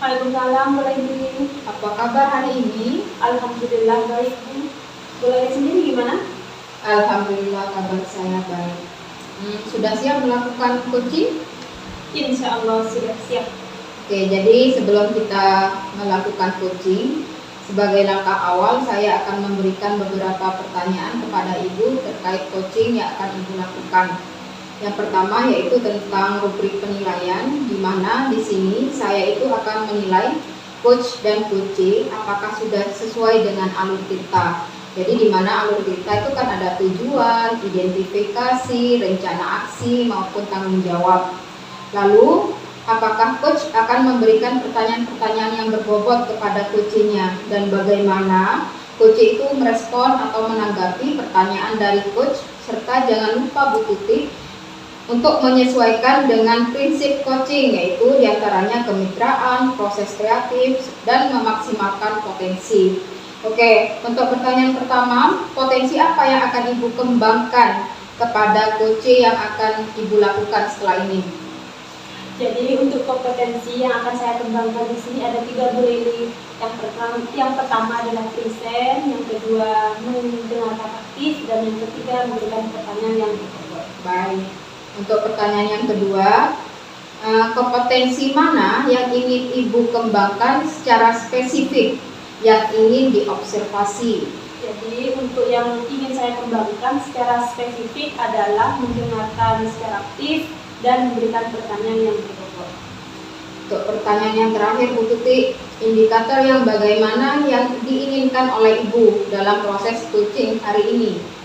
Waalaikumsalam, boleh Bu. Apa kabar hari ini? Alhamdulillah baik Bu. Boleh sendiri gimana? Alhamdulillah kabar saya baik. Sudah siap melakukan coaching? Insya Allah sudah siap. Oke, jadi sebelum kita melakukan coaching, sebagai langkah awal saya akan memberikan beberapa pertanyaan kepada Ibu terkait coaching yang akan Ibu lakukan. Yang pertama yaitu tentang rubrik penilaian, di mana di sini saya itu akan menilai coach dan coaching apakah sudah sesuai dengan alur kita. Jadi di mana alur kita itu kan ada tujuan, identifikasi, rencana aksi maupun tanggung jawab. Lalu apakah coach akan memberikan pertanyaan-pertanyaan yang berbobot kepada coachingnya, dan bagaimana coach itu merespon atau menanggapi pertanyaan dari coach, serta jangan lupa Bu Tuti untuk menyesuaikan dengan prinsip coaching, yaitu diantaranya kemitraan, proses kreatif, dan memaksimalkan potensi. Oke, untuk pertanyaan pertama, potensi apa yang akan Ibu kembangkan kepada coaching yang akan Ibu lakukan setelah ini? Jadi untuk kompetensi yang akan saya kembangkan di sini ada 3 Bu Lili. Yang pertama adalah present, yang kedua mendengarkan aktif, dan yang ketiga memberikan pertanyaan yang berbobot. Baik. Untuk pertanyaan yang kedua, kompetensi mana yang ingin Ibu kembangkan secara spesifik, yang ingin diobservasi? Jadi untuk yang ingin saya kembangkan secara spesifik adalah mendengarkan secara aktif dan memberikan pertanyaan yang berbobot. Untuk pertanyaan yang terakhir Bu Tuti, indikator yang bagaimana yang diinginkan oleh Ibu dalam proses coaching hari ini?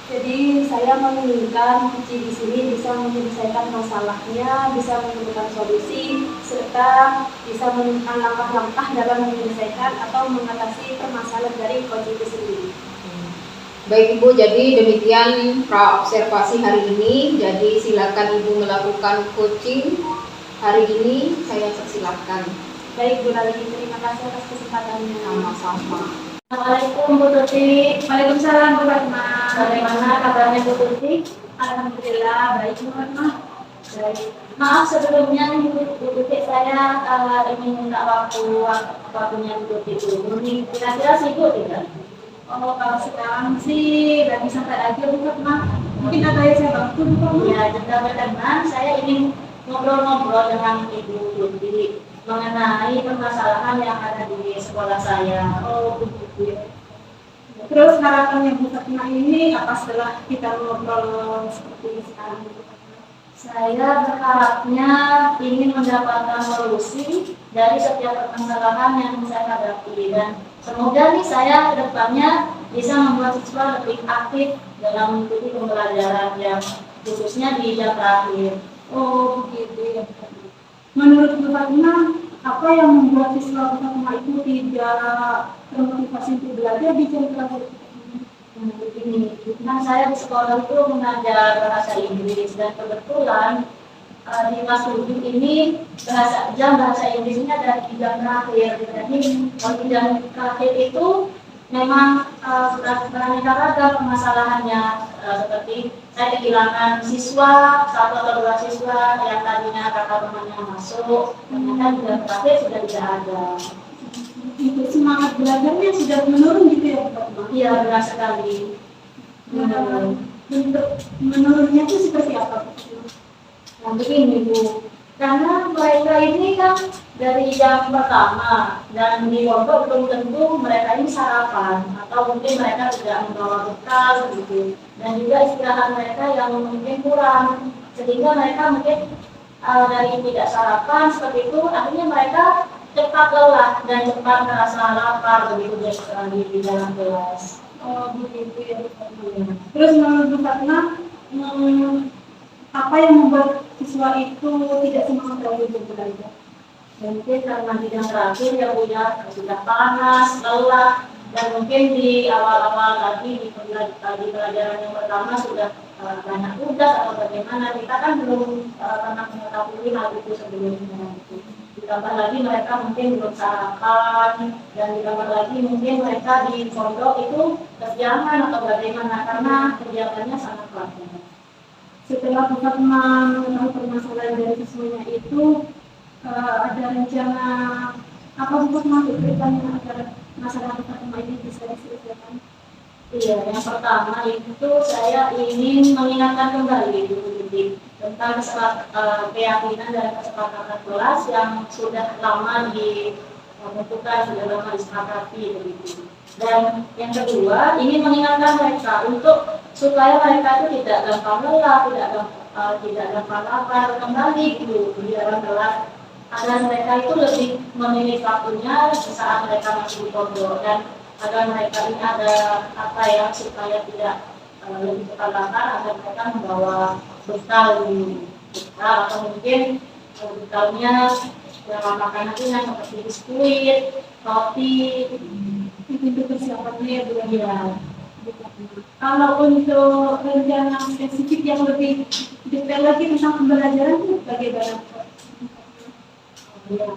Jadi saya menginginkan coaching di sini bisa menyelesaikan masalahnya, bisa menemukan solusi, serta bisa menemukan langkah-langkah dalam menyelesaikan atau mengatasi permasalahan dari coaching itu sendiri. Baik Ibu, jadi demikian pra-observasi hari ini. Jadi silakan Ibu melakukan coaching hari ini, saya persilakan. Baik Bu Lali, terima kasih atas kesempatannya. Sama-sama. Assalamualaikum Bu Tuti. Waalaikumsalam Bu Fatma. Bagaimana kabarnya Bu Tuti? Alhamdulillah baik Bu Fatma. Baik. Maaf sebelumnya nih Bu Tuti, saya ingin minta waktunya Bu Tuti dulu. Kira-kira sibuk tidak? Oh, kalau sekarang sih lagi santai aja Bu Fatma. Mungkin ada yang saya bantu Bu Fatma? Ya, jika berkenan saya ingin ngobrol-ngobrol dengan Ibu Tuti mengenai permasalahan yang ada di sekolah saya. Oh begitu ya. Terus harapannya Bu Fatma ini apa setelah kita ngobrol seperti ini sekarang Bu Fatma? Saya berharapnya ingin mendapatkan solusi dari setiap permasalahan yang saya hadapi, dan semoga nih saya ke depannya bisa membuat siswa lebih aktif dalam mengikuti pembelajaran yang khususnya di jam terakhir. Oh begitu ya. Menurut Bu Fatma, apa yang membuat siswa Bu Fatma itu tidak termotivasi untuk belajar di jam terakhir? Begini, nah saya di sekolah itu mengajar bahasa Inggris, dan kebetulan di kelas 7 ini jam bahasa Inggrisnya dari jam terakhir. Jadi kalau di jam terakhir itu memang beraneka ragam permasalahannya, seperti saya kehilangan siswa, 1 atau 2 siswa yang tadinya kakak temannya masuk, ternyata di jam terakhir sudah tidak ada. Itu semangat belajarnya sudah menurun gitu ya Bu Fatma? Iya, benar sekali. Bentuk menurunnya itu seperti apa? Nah, begini Bu, karena mereka ini kan dari jam pertama, dan di pondok belum tentu mereka ini sarapan, atau mungkin mereka tidak membawa bekal gitu, dan juga istirahat mereka yang mungkin kurang, sehingga mereka mungkin dari tidak sarapan seperti itu, akhirnya mereka cepat lelah dan cepat merasa lapar begitu di dalam kelas. Oh begitu ya Bu Fatma. Terus menurut Bu Fatma, apa yang membuat siswa itu tidak semangat lagi untuk belajar? Mungkin karena di jam terakhir ya Bu ya, sudah panas, lelah, dan mungkin di awal-awal tadi di pelajaran yang pertama sudah banyak tugas atau bagaimana, kita kan belum pernah mengetahui hal itu sebelumnya. Ditambah lagi mereka mungkin belum sarapan, dan ditambah lagi mungkin mereka di pondok itu kesiangan atau bagaimana, karena kegiatannya sangat padat. Setelah Bu Fatma mengetahui permasalahan dari siswanya itu, ada rencana apa untuk masuk ke depannya agar masalah Fatima ini bisa diselesaikan? Iya, yang pertama itu saya ingin mengingatkan kembali Bu Tuti tentang keyakinan dan kesepakatan kelas yang sudah lama ditentukan, sudah lama disepakati begitu. Dan yang kedua, ingin mengingatkan mereka untuk supaya mereka itu tidak gampang lelah, tidak gampang lapar kembali gitu di dalam kelas, agar mereka itu lebih memilih waktunya saat mereka masih di pondok, dan agar mereka ini ada apa ya, supaya tidak lebih cepat lapar, agar mereka membawa bekal atau mungkin bekalnya dalam makanannya seperti biskuit, roti, Itu persiapannya ya Bu. ya. Kalau untuk rencana spesifik yang lebih detail lagi tentang pembelajaran itu bagaimana? Ya,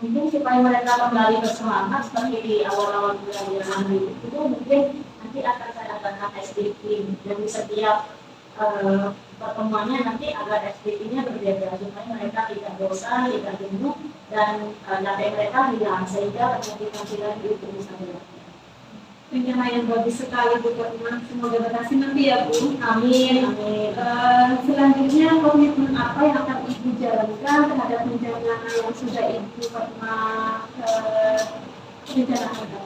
mungkin supaya mereka kembali bersemangat seperti di awal-awal pembelajaran itu mungkin nanti akan saya adakan SDP, jadi setiap pertemuannya nanti agar SDP-nya berbeda supaya mereka tidak bosan, tidak jenuh, dan capek mereka hilang sehingga motivasi lagi itu bisa dilakukan. Rencana yang bagus sekali Bu Fatima. Semoga berhasil nanti ya Bu. Amin, amin. Selanjutnya komitmen apa yang akan Ibu jalankan terhadap rencana yang sudah Ibu Fatima rencanakan?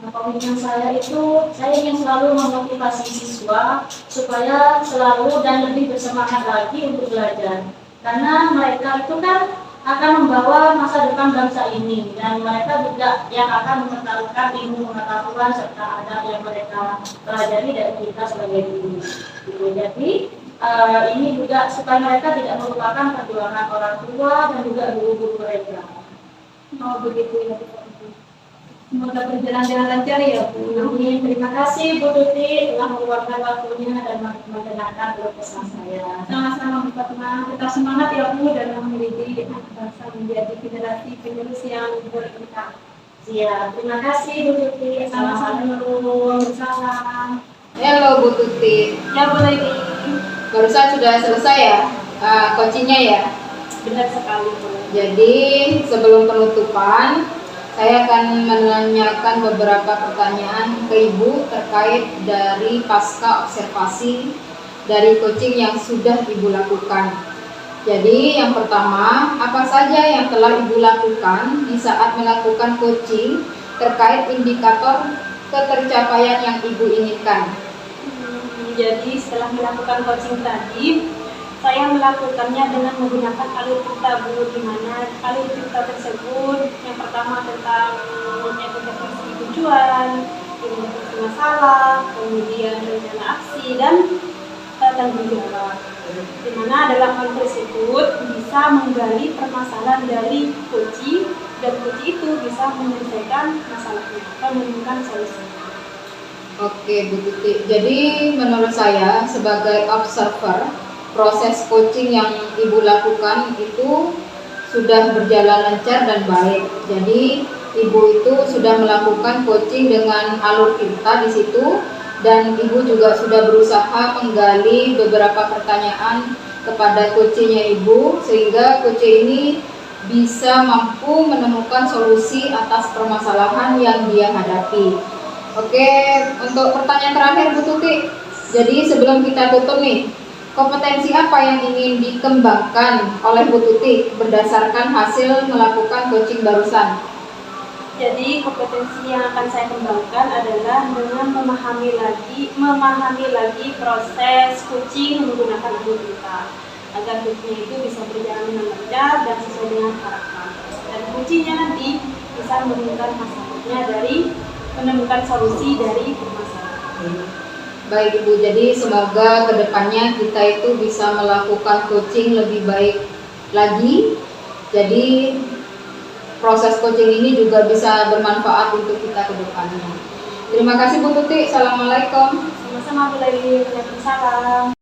Komitmen saya itu, saya ingin selalu memotivasi siswa supaya selalu dan lebih bersemangat lagi untuk belajar. Karena mereka itu kan akan membawa masa depan bangsa ini, dan mereka juga yang akan mengetahukan ilmu pengetahuan serta adab yang mereka pelajari dari kita sebagai guru. Gitu. Jadi ini juga supaya mereka tidak melupakan perjuangan orang tua dan juga guru-guru mereka. Oh begitu ya Bu Fatima. Semoga berjalan dengan lancar ya Bu. Amin. Terima kasih Bu Tuti telah meluangkan waktunya dan mendengarkan pesan saya. Sama-sama Bu Fatima. Tetap semangat ya Bu dalam mendidik anak bangsa menjadi generasi penerus yang berimpact. Siap. Terima kasih Bu Tuti. Assalamualaikum. Salam. Halo Bu Tuti, Ya boleh di barusan sudah selesai ya coachingnya ya. benar sekali Bu. Jadi sebelum penutupan, saya akan menanyakan beberapa pertanyaan ke Ibu terkait dari pasca observasi dari coaching yang sudah Ibu lakukan. Jadi yang pertama, apa saja yang telah Ibu lakukan di saat melakukan coaching terkait indikator ketercapaian yang Ibu inginkan? Jadi setelah melakukan coaching tadi, saya melakukannya dengan menggunakan alur pita Bu, di mana alur pita tersebut yang pertama tentang identifikasi tujuan, identifikasi masalah, kemudian rencana aksi dan tanggung jawab. Di mana dalam hal tersebut bisa menggali permasalahan dari coaching, dan coaching itu bisa menyelesaikan masalahnya atau menemukan solusi. Oke Bu Tuti, jadi menurut saya sebagai observer, proses coaching yang Ibu lakukan itu sudah berjalan lancar dan baik. Jadi Ibu itu sudah melakukan coaching dengan alur pita di situ, dan Ibu juga sudah berusaha menggali beberapa pertanyaan kepada coachingnya Ibu, sehingga coaching ini bisa mampu menemukan solusi atas permasalahan yang dia hadapi. Oke, untuk pertanyaan terakhir Bu Tuti, jadi sebelum kita tutup nih, kompetensi apa yang ingin dikembangkan oleh Bu Tuti berdasarkan hasil melakukan coaching barusan? Jadi kompetensi yang akan saya kembangkan adalah dengan memahami lagi proses coaching menggunakan alur pita, agar coaching itu bisa berjalan dengan lancar dan sesuai dengan harapan. Dan kuncinya bisa menemukan solusi dari permasalahan. Baik Ibu, jadi semoga kedepannya kita itu bisa melakukan coaching lebih baik lagi. Jadi proses coaching ini juga bisa bermanfaat untuk kita kedepannya. Terima kasih Bu Tuti. Assalamualaikum. Sama-sama Bu Leli. Waalaikumsalam.